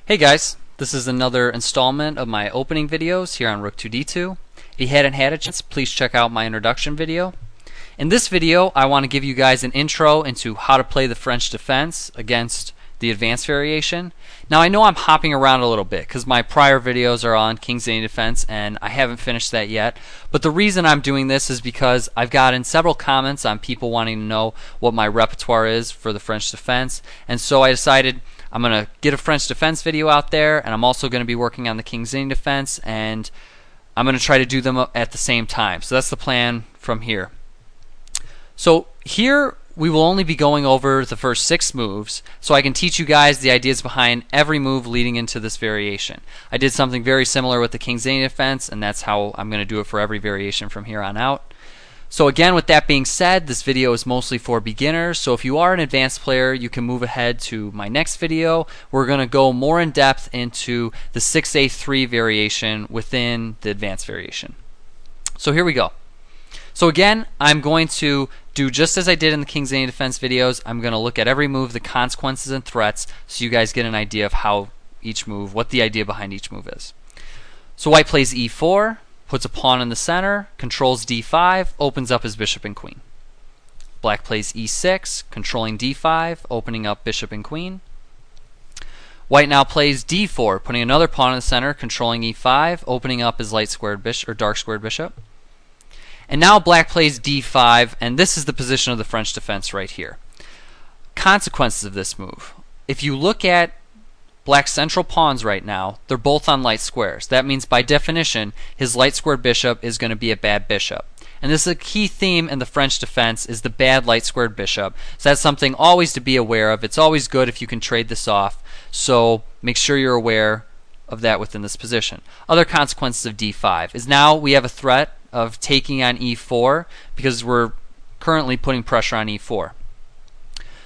Hey guys, this is another installment of my opening videos here on Rook 2D2. If you hadn't had a chance, please check out my introduction video. In this video, I want to give you guys an intro into how to play the French defense against the advanced variation. Now I know I'm hopping around a little bit because my prior videos are on King's Indian defense and I haven't finished that yet. But the reason I'm doing this is because I've gotten several comments on people wanting to know what my repertoire is for the French defense, and so I decided I'm going to get a French defense video out there, and I'm also going to be working on the King's Indian defense, and I'm going to try to do them at the same time. So that's the plan from here. So here we will only be going over the first 6 moves, so I can teach you guys the ideas behind every move leading into this variation. I did something very similar with the King's Indian defense, and that's how I'm going to do it for every variation from here on out. So again, with that being said, this video is mostly for beginners, so if you are an advanced player, you can move ahead to my next video. We're going to go more in depth into the 6A3 variation within the advanced variation. So here we go. So again, I'm going to do just as I did in the King's Indian defense videos. I'm going to look at every move, the consequences and threats, so you guys get an idea of how each move, what the idea behind each move is. So white plays E4. Puts a pawn in the center, controls d5, opens up his bishop and queen. Black plays e6, controlling d5, opening up bishop and queen. White now plays d4, putting another pawn in the center, controlling e5, opening up his light squared bishop or dark squared bishop. And now black plays d5, and this is the position of the French defense right here. Consequences of this move. If you look at Black's central pawns right now, they're both on light squares. That means by definition, his light squared bishop is going to be a bad bishop. And this is a key theme in the French defense, is the bad light squared bishop. So that's something always to be aware of. It's always good if you can trade this off. So make sure you're aware of that within this position. Other consequences of d5 is now we have a threat of taking on e4 because we're currently putting pressure on e4.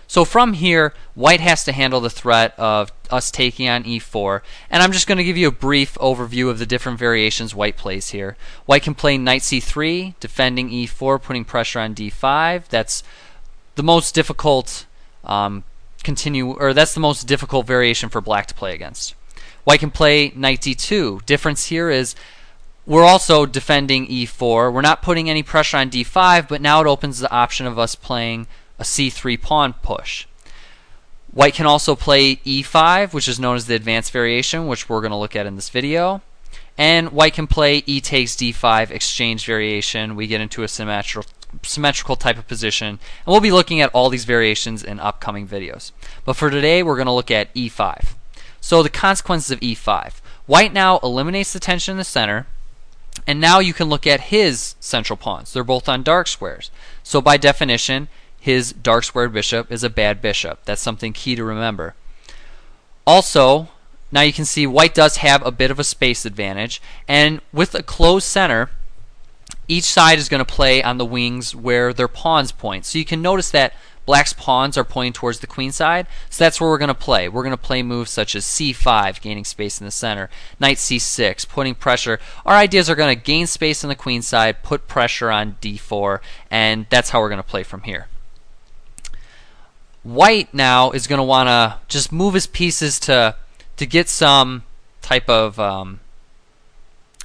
So from here, white has to handle the threat of us taking on e4, and I'm just going to give you a brief overview of the different variations white plays here. White can play knight c3, defending e4, putting pressure on d5. That's the most difficult that's the most difficult variation for black to play against. White can play knight d2. Difference here is we're also defending e4. We're not putting any pressure on d5, but now it opens the option of us playing a c3 pawn push. White can also play e5, which is known as the advanced variation, which we're going to look at in this video. And white can play e takes d5 exchange variation. We get into a symmetrical type of position. And we'll be looking at all these variations in upcoming videos. But for today, we're going to look at e5. So the consequences of e5. White now eliminates the tension in the center. And now you can look at his central pawns. They're both on dark squares. So by definition, his dark squared bishop is a bad bishop. That's something key to remember. Also, now you can see white does have a bit of a space advantage, and with a closed center, each side is going to play on the wings where their pawns point. So you can notice that black's pawns are pointing towards the queen side, so that's where we're going to play. We're going to play moves such as c5, gaining space in the center, knight c6, putting pressure. Our ideas are going to gain space on the queen side, put pressure on d4, and that's how we're going to play from here. White now is going to want to just move his pieces to get some type of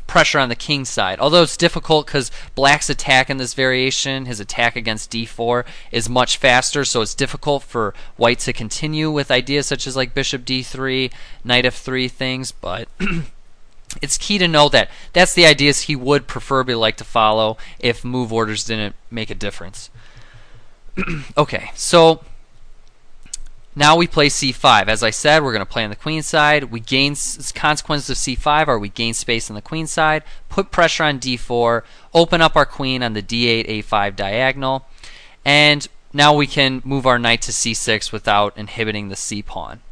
pressure on the king side. Although it's difficult because black's attack in this variation, his attack against d4, is much faster, so it's difficult for white to continue with ideas such as like bishop d3, knight f3 things, but it's key to know that that's the ideas he would preferably like to follow if move orders didn't make a difference. Okay, so now we play c5. As I said, we're going to play on the queen side. We gain consequences of c5 are we gain space on the queen side, put pressure on d4, open up our queen on the d8, a5 diagonal, and now we can move our knight to c6 without inhibiting the c pawn.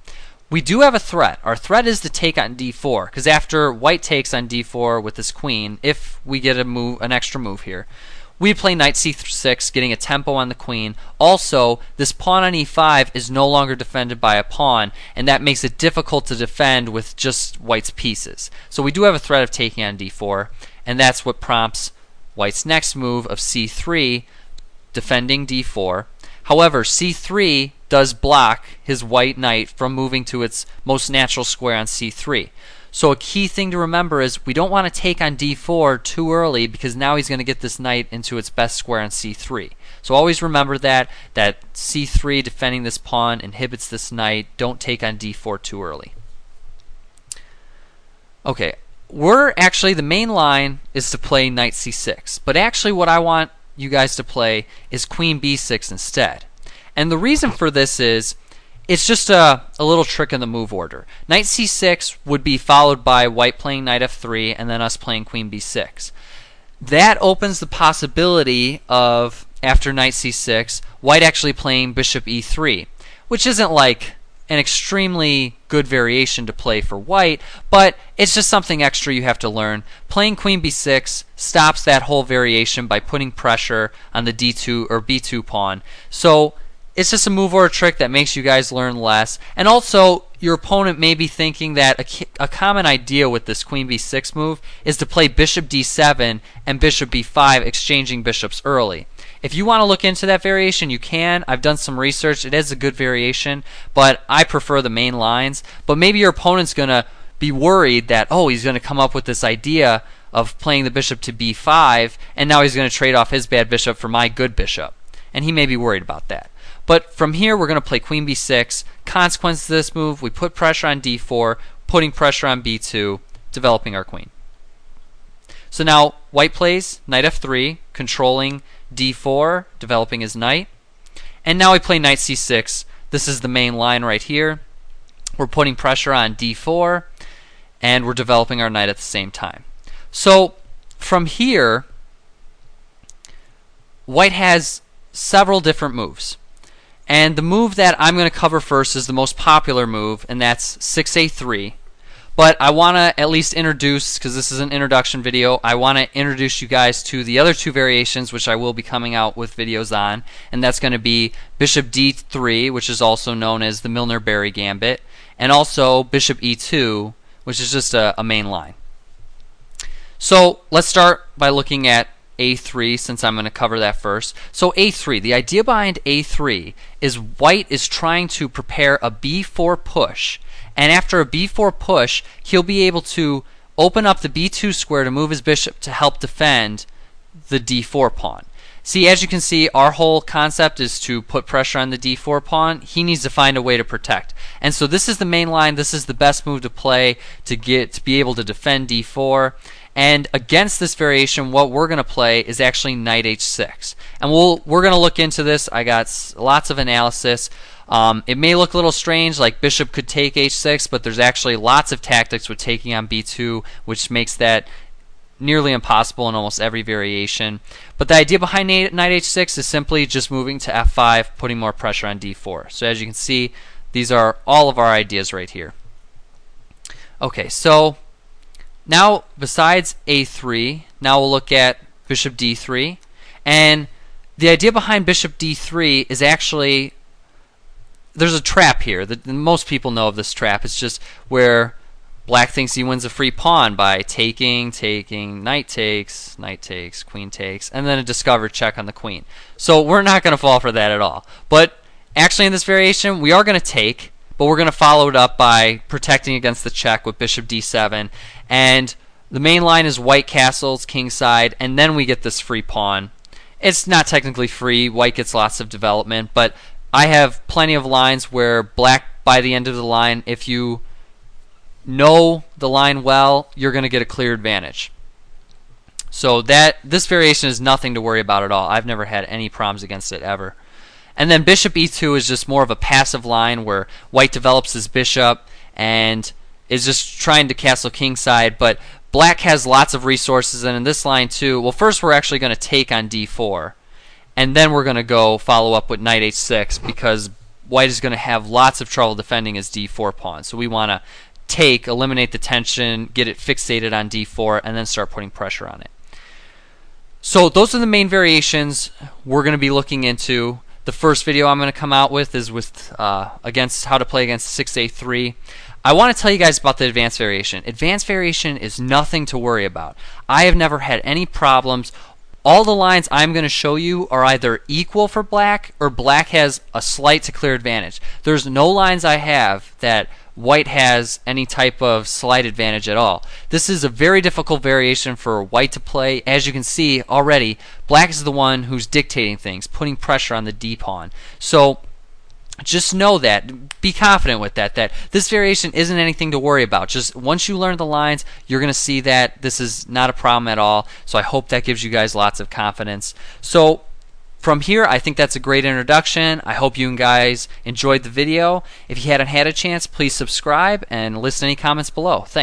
We do have a threat. Our threat is to take on d4, because after white takes on d4 with his queen, if we get an extra move here, we play knight c6, getting a tempo on the queen. Also, this pawn on e5 is no longer defended by a pawn, and that makes it difficult to defend with just white's pieces. So we do have a threat of taking on d4, and that's what prompts white's next move of c3, defending d4. However, c3 does block his white knight from moving to its most natural square on c3. So a key thing to remember is we don't want to take on d4 too early, because now he's going to get this knight into its best square on c3. So always remember that c3 defending this pawn inhibits this knight. Don't take on d4 too early. Okay, the main line is to play knight c6, but actually what I want you guys to play is queen b6 instead. And the reason for this is it's just a little trick in the move order. Knight c6 would be followed by white playing knight f3 and then us playing queen b6. That opens the possibility of, after knight c6, white actually playing bishop e3, which isn't like an extremely good variation to play for white, but it's just something extra you have to learn. Playing queen b6 stops that whole variation by putting pressure on the d2 or b2 pawn. So it's just a move order trick that makes you guys learn less. And also, your opponent may be thinking that a common idea with this queen b6 move is to play bishop d7 and bishop b5, exchanging bishops early. If you want to look into that variation, you can. I've done some research. It is a good variation, but I prefer the main lines. But maybe your opponent's going to be worried that, oh, he's going to come up with this idea of playing the bishop to b5, and now he's going to trade off his bad bishop for my good bishop. And he may be worried about that. But from here, we're going to play queen b6. Consequence of this move, we put pressure on d4, putting pressure on b2, developing our queen. So now white plays knight f3, controlling d4, developing his knight. And now we play knight c6. This is the main line right here. We're putting pressure on d4, and we're developing our knight at the same time. So from here, white has several different moves. And the move that I'm going to cover first is the most popular move, and that's 6a3. But I want to at least introduce, because this is an introduction video, I want to introduce you guys to the other two variations, which I will be coming out with videos on, and that's going to be bishop d3, which is also known as the Milner-Berry gambit, and also bishop e2, which is just a main line. So let's start by looking at a3, since I'm going to cover that first. So a3, the idea behind a3 is white is trying to prepare a b4 push, and after a b4 push, he'll be able to open up the b2 square to move his bishop to help defend the d4 pawn. See, as you can see, our whole concept is to put pressure on the d4 pawn. He needs to find a way to protect. And so this is the main line. This is the best move to play to be able to defend d4. And against this variation, what we're going to play is actually knight h6. And we're going to look into this. I got lots of analysis. It may look a little strange, like bishop could take h6, but there's actually lots of tactics with taking on b2, which makes that nearly impossible in almost every variation. But the idea behind knight h6 is simply just moving to f5, putting more pressure on d4. So as you can see, these are all of our ideas right here. Okay, so now besides a3, now we'll look at bishop d3. And the idea behind bishop d3 is actually, there's a trap here. Most people know of this trap. It's just where black thinks he wins a free pawn by taking, knight takes, queen takes, and then a discovered check on the queen. So we're not going to fall for that at all. But actually in this variation, we are going to take, but we're going to follow it up by protecting against the check with bishop d7. And the main line is white castles, kingside, and then we get this free pawn. It's not technically free. White gets lots of development, but I have plenty of lines where black, by the end of the line, if you know the line well, you're going to get a clear advantage. So this variation is nothing to worry about at all. I've never had any problems against it ever. And then bishop e2 is just more of a passive line where white develops his bishop and is just trying to castle kingside, but black has lots of resources, and in this line too, well, first we're actually going to take on d4, and then we're going to go follow up with knight h6, because white is going to have lots of trouble defending his d4 pawn. So we want to take, eliminate the tension, get it fixated on d4, and then start putting pressure on it. So those are the main variations we're going to be looking into. The first video I'm going to come out with is with against how to play against 6a3. I want to tell you guys about the advanced variation. Advanced variation is nothing to worry about. I have never had any problems all the lines I'm going to show you are either equal for black or black has a slight to clear advantage. There's no lines I have that white has any type of slight advantage at all. This is a very difficult variation for white to play. As you can see already, black is the one who's dictating things, putting pressure on the D pawn. So just know that, be confident with that this variation isn't anything to worry about. Just once you learn the lines, you're going to see that this is not a problem at all. So I hope that gives you guys lots of confidence. So from here, I think that's a great introduction. I hope you guys enjoyed the video. If you hadn't had a chance, please subscribe and list any comments below. Thanks.